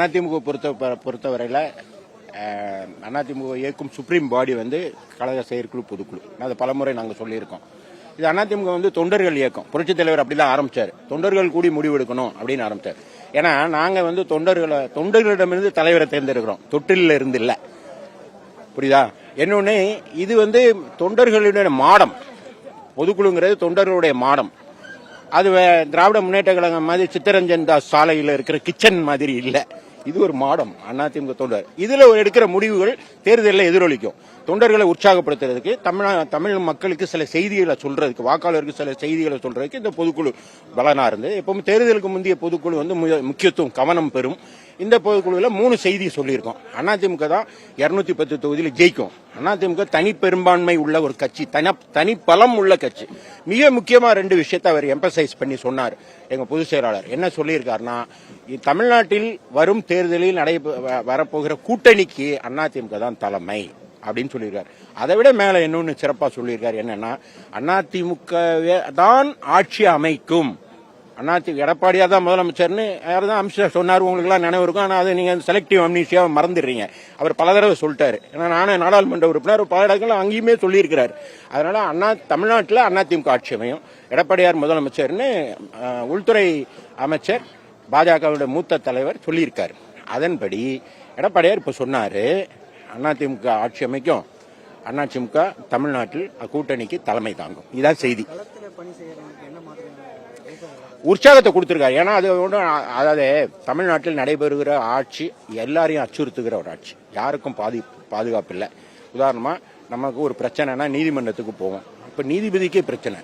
அதிமுக பொறுத்தவரையில் அதிமுக இயக்கும் சுப்ரீம் பாடி கழக செயற்குழு பொதுக்குழு. அது பலமுறை நாங்கள் சொல்லியிருக்கோம். இது அதிமுக தொண்டர்கள் இயக்கம். புரட்சித் தலைவர் அப்படிதான் ஆரம்பிச்சார். தொண்டர்கள் கூடி முடிவெடுக்கணும் அப்படின்னு ஆரம்பிச்சார். ஏன்னா நாங்க தொண்டர்களிடமிருந்து தலைவரை தேர்ந்தெடுக்கிறோம், தொட்டில இருந்து இல்ல. புரியுதா? இன்னொன்னு, இது தொண்டர்களுடைய மாடம். பொதுக்குழுங்கிறது தொண்டர்களுடைய மாடம். அது திராவிட முன்னேற்ற கழகம் மாதிரி சித்தரஞ்சன் தாஸ் சாலையில் இருக்கிற கிச்சன் மாதிரி இல்ல. இது ஒரு மாடம். அதிமுக தொண்டர் இதுல எடுக்கிற முடிவுகள் தேர்தலில் எதிரொலிக்கும். தொண்டர்களை உற்சாகப்படுத்துறதுக்கு, தமிழ் மக்களுக்கு சில செய்திகளை சொல்றதுக்கு, வாக்காளருக்கு சில செய்திகளை சொல்றதுக்கு இந்த பொதுக்குழு பலனா இருந்தது. எப்பவும் தேர்தலுக்கு முந்தைய பொதுக்குழு முக்கியத்துவம் கவனம் பெறும். இந்த பொதுக்குழுல 3 செய்தி சொல்லியிருக்கோம். அதிமுக தான் 210 தொகுதியில் ஜெயிக்கும். அதிமுக தனி பெரும்பான்மை உள்ள ஒரு கட்சி, தனி பலம் உள்ள கட்சி. மிக முக்கியமா 2 விஷயத்தை அவர் எம்பசைஸ் பண்ணி சொன்னார். எங்க பொதுச் செயலாளர் என்ன சொல்லியிருக்காருன்னா, தமிழ்நாட்டில் வரும் தேர்தலில் வரப்போகிற கூட்டணிக்கு அதிமுக தான் தலைமை அப்படின்னு சொல்லியிருக்காரு. அதை விட மேல இன்னொன்னு சிறப்பா சொல்லியிருக்காரு. என்னன்னா, அதிமுக தான் ஆட்சி அமைக்கும். எடப்பாடியா தான் முதலமைச்சர்னு யாரும் அமித்ஷா சொன்னார். உங்களுக்கு எல்லாம் நினைவு இருக்கும். ஆனா அதை நீங்க செலக்டிவ் அம்னீசியா மறந்துடுறீங்க. அவர் பல தடவை சொல்லிட்டாரு. ஏன்னா நானே நாடாளுமன்ற உறுப்பினர், பல இடங்கள் அங்கேயுமே சொல்லியிருக்கிறார். அதனால தமிழ்நாட்டில் அதிமுக ஆட்சி அமையும். எடப்பாடியார் முதலமைச்சர்னு உள்துறை அமைச்சர் பாஜகவுடைய மூத்த தலைவர் சொல்லியிருக்காரு. அதன்படி எடப்பாடியார் இப்ப சொன்னாரு, அதிமுக ஆட்சி அமைக்கும், அதிமுக தமிழ்நாட்டில் கூட்டணிக்கு தலைமை தாங்கும். இதான் செய்தி. உற்சாகத்தை கொடுத்திருக்காரு. ஏன்னா அதாவது தமிழ்நாட்டில் நடைபெறுகிற ஆட்சி எல்லாரையும் அச்சுறுத்துகிற ஒரு ஆட்சி. யாருக்கும் பாதுகாப்பு இல்லை. உதாரணமா நமக்கு ஒரு பிரச்சனைனா நீதிமன்றத்துக்கு போவோம். இப்ப நீதிபதிக்கே பிரச்சனை.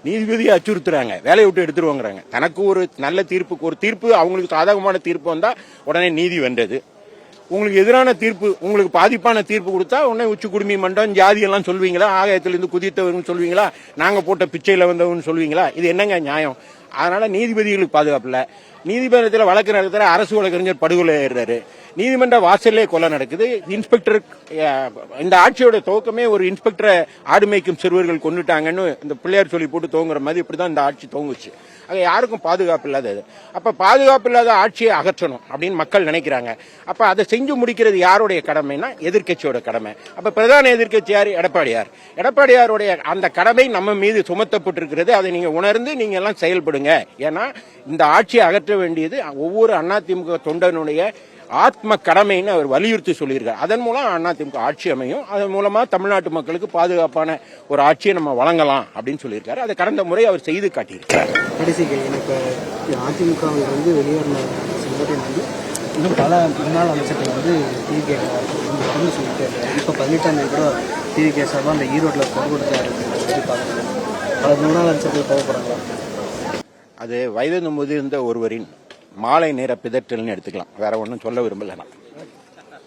நீதிபதியை அச்சுறுத்துறாங்க, வேலையை விட்டு எடுத்துருவாங்கிறாங்க. தனக்கு ஒரு நல்ல தீர்ப்பு அவங்களுக்கு சாதகமான தீர்ப்பு வந்தா உடனே நீதி வென்றது. உங்களுக்கு எதிரான தீர்ப்பு, உங்களுக்கு பாதிப்பான தீர்ப்பு கொடுத்தா உடனே உச்சி குடுமி மண்டம் ஜாதி எல்லாம் சொல்வீங்களா? ஆகாயத்திலிருந்து குதித்தவர்கள் சொல்வீங்களா? நாங்க போட்ட பிச்சையில வந்தவங்க சொல்வீங்களா? இது என்னங்க நியாயம்? அதனால நீதிபதிகளுக்கு பாதுகாப்பு இல்ல. நீதிமன்றத்தில் வழக்கு நடத்துற அரசு வழக்கறிஞர் படுகொலை ஏறாரு. நீதிமன்ற வாசல்லே கொலை நடக்குது. இன்ஸ்பெக்டர், இந்த ஆட்சியோட துவக்கமே ஒரு இன்ஸ்பெக்டரை ஆடு மேய்க்கும் சிறுவர்கள் கொண்டுட்டாங்கன்னு இந்த பிள்ளையார் சொல்லி போட்டு துவங்குற மாதிரி இப்படிதான் இந்த ஆட்சி துவங்குச்சு. அது யாருக்கும் பாதுகாப்பு இல்லாதது. அப்ப பாதுகாப்பு இல்லாத ஆட்சியை அகற்றணும் அப்படின்னு மக்கள் நினைக்கிறாங்க. அப்ப அதை செஞ்சு முடிக்கிறது யாருடைய கடமைனா எதிர்கட்சியோட கடமை. அப்ப பிரதான எதிர்கட்சி யாரு? எடப்பாடியார். எடப்பாடியாருடைய அந்த கடமை நம்ம மீது சுமத்தப்பட்டிருக்கிறது. அதை நீங்க உணர்ந்து நீங்க எல்லாம் செயல்படுங்க. ஏன்னா இந்த ஆட்சியை அகற்ற வேண்டியது ஒவ்வொரு அதிமுக தொண்டனுடைய ஆத்ம கடமைன்னு அவர் வலியுறுத்தி சொல்லியிருக்கார். அதன் மூலம் அதிமுக ஆட்சி அமையும். அதன் மூலமா தமிழ்நாட்டு மக்களுக்கு பாதுகாப்பான ஒரு ஆட்சியை நம்ம வழங்கலாம் அப்படின்னு சொல்லியிருக்காரு. அதை கடந்த முறை அவர் செய்து காட்டியிருக்கார். அதிமுக வெளியேறின இன்னும் பல முன்னாள் அமைச்சர்கள் டிவிகே சொல்லிட்டு இப்போ 18ஆம் தேதி கூட டிவிகே சார்பாக அந்த ஈரோட்டில் பொறுப்படுத்தாரு. பல முன்னாள் அமைச்சர்கள் போகப்படுறாங்களா? அது வயது முதிர்ந்த ஒருவரின் மாலை நேர பிதற்றல்னு எடுத்துக்கலாம். வேற ஒன்றும் சொல்ல விரும்பல.